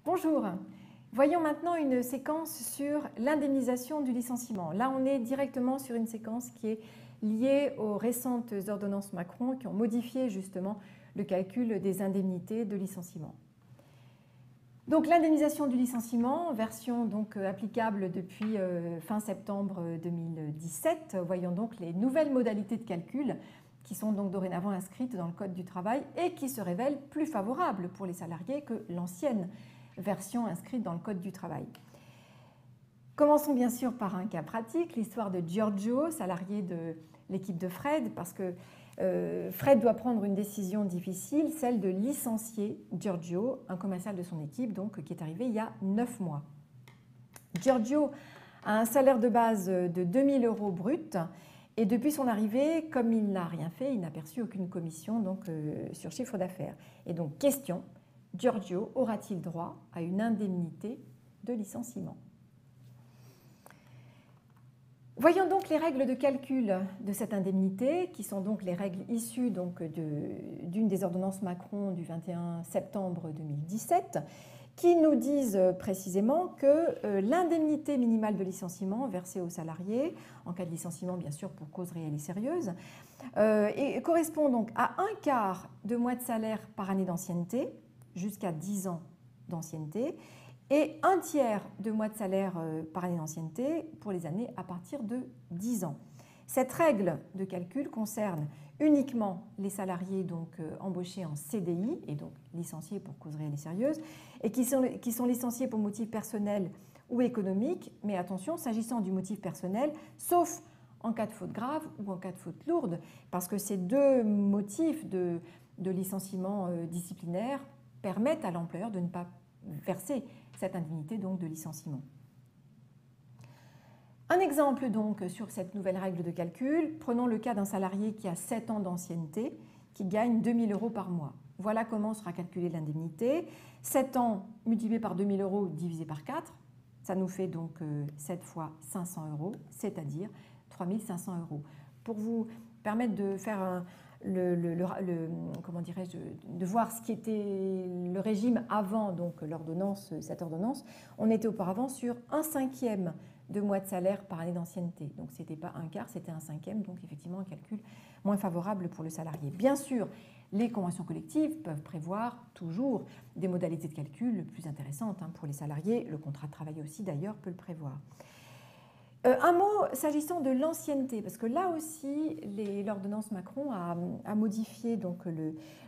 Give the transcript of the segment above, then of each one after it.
Bonjour. Voyons maintenant une séquence sur l'indemnisation du licenciement. Là, on est directement sur une séquence qui est liée aux récentes ordonnances Macron qui ont modifié justement le calcul des indemnités de licenciement. Donc l'indemnisation du licenciement, version donc applicable depuis fin septembre 2017. Voyons donc les nouvelles modalités de calcul qui sont donc dorénavant inscrites dans le Code du travail et qui se révèlent plus favorables pour les salariés que l'ancienne version inscrite dans le Code du travail. Commençons bien sûr par un cas pratique, l'histoire de Giorgio, salarié de l'équipe de Fred, parce que Fred doit prendre une décision difficile, celle de licencier Giorgio, un commercial de son équipe, donc, qui est arrivé il y a 9 mois. Giorgio a un salaire de base de 2 000 € brut et depuis son arrivée, comme il n'a rien fait, il n'a perçu aucune commission donc, sur chiffre d'affaires. Et donc, question, Giorgio aura-t-il droit à une indemnité de licenciement ? Voyons donc les règles de calcul de cette indemnité, qui sont donc les règles issues d'une des ordonnances Macron du 21 septembre 2017, qui nous disent précisément que l'indemnité minimale de licenciement versée aux salariés, en cas de licenciement bien sûr pour cause réelle et sérieuse, correspond donc à 1/4 de mois de salaire par année d'ancienneté, jusqu'à 10 ans d'ancienneté, et 1/3 de mois de salaire par année d'ancienneté pour les années à partir de 10 ans. Cette règle de calcul concerne uniquement les salariés donc, embauchés en CDI et donc licenciés pour cause réelle et sérieuse et qui sont licenciés pour motif personnel ou économique, mais attention, s'agissant du motif personnel, sauf en cas de faute grave ou en cas de faute lourde, parce que ces deux motifs de licenciement disciplinaire permettent à l'employeur de ne pas verser cette indemnité donc, de licenciement. Un exemple donc sur cette nouvelle règle de calcul, prenons le cas d'un salarié qui a 7 ans d'ancienneté, qui gagne 2 000 € par mois. Voilà comment sera calculée l'indemnité. 7 ans multiplié par 2 000 € divisé par 4, ça nous fait donc 7 fois 500 €, c'est-à-dire 3 500 €. Pour vous permettre de faire comment dirais-je, de voir ce qui était le régime avant donc l'ordonnance, cette ordonnance, on était auparavant sur 1/5 de mois de salaire par année d'ancienneté. Donc ce n'était pas 1/4, c'était 1/5, donc effectivement un calcul moins favorable pour le salarié. Bien sûr, les conventions collectives peuvent prévoir toujours des modalités de calcul plus intéressantes pour les salariés. Le contrat de travail aussi d'ailleurs peut le prévoir. Un mot s'agissant de l'ancienneté, parce que là aussi, l'ordonnance Macron a modifié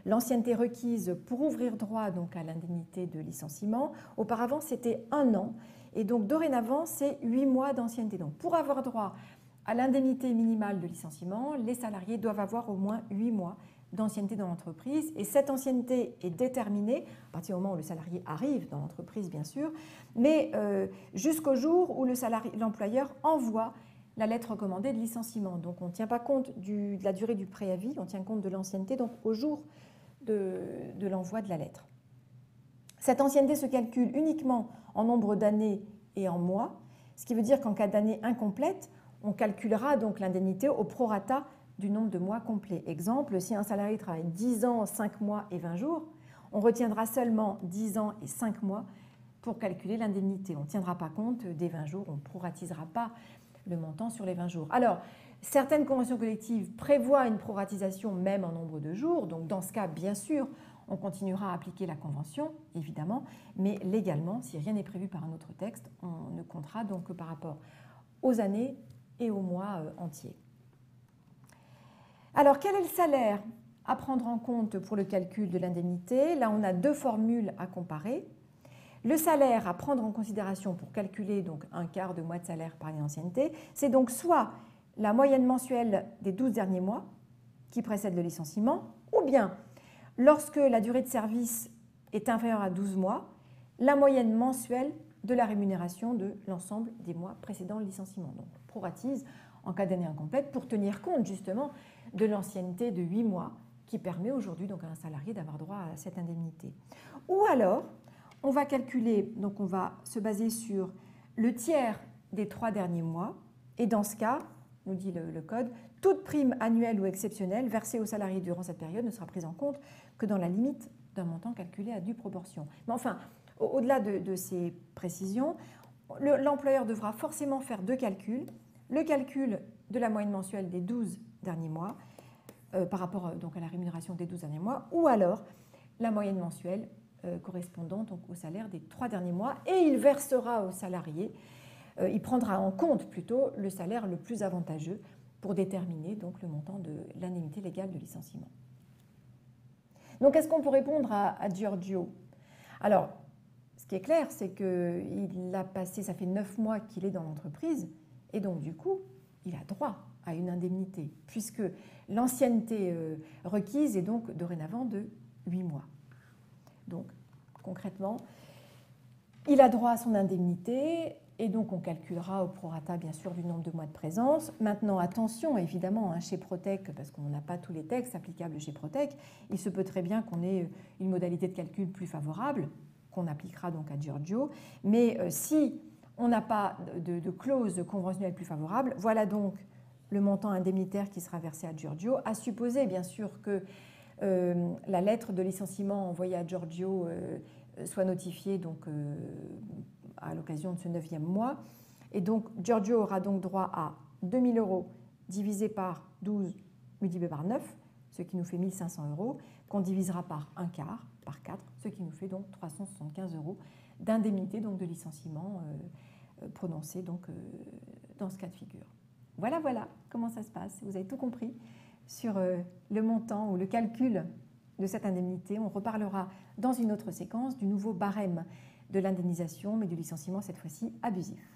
l'ancienneté requise pour ouvrir droit donc, à l'indemnité de licenciement. Auparavant, c'était 1 an, et donc dorénavant, c'est 8 mois d'ancienneté. Donc pour avoir droit à l'indemnité minimale de licenciement, les salariés doivent avoir au moins 8 mois d'ancienneté dans l'entreprise, et cette ancienneté est déterminée à partir du moment où le salarié arrive dans l'entreprise, bien sûr, mais jusqu'au jour où l'employeur envoie la lettre recommandée de licenciement. Donc on ne tient pas compte de la durée du préavis, on tient compte de l'ancienneté donc au jour de l'envoi de la lettre. Cette ancienneté se calcule uniquement en nombre d'années et en mois, ce qui veut dire qu'en cas d'année incomplète, on calculera donc l'indemnité au prorata du nombre de mois complets. Exemple, si un salarié travaille 10 ans, 5 mois et 20 jours, on retiendra seulement 10 ans et 5 mois pour calculer l'indemnité. On ne tiendra pas compte des 20 jours, on ne proratisera pas le montant sur les 20 jours. Alors, certaines conventions collectives prévoient une proratisation même en nombre de jours, donc dans ce cas, bien sûr, on continuera à appliquer la convention, évidemment, mais légalement, si rien n'est prévu par un autre texte, on ne comptera donc que par rapport aux années et aux mois entiers. Alors, quel est le salaire à prendre en compte pour le calcul de l'indemnité? Là, on a 2 formules à comparer. Le salaire à prendre en considération pour calculer donc 1/4 de mois de salaire par année d'ancienneté, c'est donc soit la moyenne mensuelle des 12 derniers mois qui précèdent le licenciement, ou bien, lorsque la durée de service est inférieure à 12 mois, la moyenne mensuelle de la rémunération de l'ensemble des mois précédant le licenciement. Donc, on proratise en cas d'année incomplète pour tenir compte justement de l'ancienneté de 8 mois qui permet aujourd'hui donc à un salarié d'avoir droit à cette indemnité. Ou alors, on va calculer, donc on va se baser sur le tiers des 3 derniers mois et dans ce cas, nous dit le Code, toute prime annuelle ou exceptionnelle versée aux salariés durant cette période ne sera prise en compte que dans la limite d'un montant calculé à due proportion. Mais enfin, Au-delà de ces précisions, l'employeur devra forcément faire deux calculs. Le calcul de la moyenne mensuelle des 12 derniers mois par rapport donc, à la rémunération des 12 derniers mois, ou alors la moyenne mensuelle correspondant donc, au salaire des 3 derniers mois, et il versera au salarié, il prendra en compte plutôt le salaire le plus avantageux pour déterminer donc, le montant de l'indemnité légale de licenciement. Donc est-ce qu'on peut répondre à Giorgio? Alors, ce qui est clair, c'est qu'il a passé, ça fait 9 mois qu'il est dans l'entreprise, et donc du coup, il a droit à une indemnité, puisque l'ancienneté requise est donc dorénavant de 8 mois. Donc, concrètement, il a droit à son indemnité, et donc on calculera au prorata, bien sûr, du nombre de mois de présence. Maintenant, attention, évidemment, hein, chez Protec, parce qu'on n'a pas tous les textes applicables chez Protec, il se peut très bien qu'on ait une modalité de calcul plus favorable, qu'on appliquera donc à Giorgio, mais si on n'a pas de clause conventionnelle plus favorable, voilà donc le montant indemnitaire qui sera versé à Giorgio, à supposer bien sûr que la lettre de licenciement envoyée à Giorgio soit notifiée donc, à l'occasion de ce 9e mois. Et donc Giorgio aura donc droit à 2 000 € divisé par 12 multiplié par 9, ce qui nous fait 1 500 €, qu'on divisera par un quart, par 4, ce qui nous fait donc 375 € d'indemnité donc de licenciement prononcée donc, dans ce cas de figure. Voilà comment ça se passe. Vous avez tout compris sur le montant ou le calcul de cette indemnité. On reparlera dans une autre séquence du nouveau barème de l'indemnisation, mais du licenciement cette fois-ci abusif.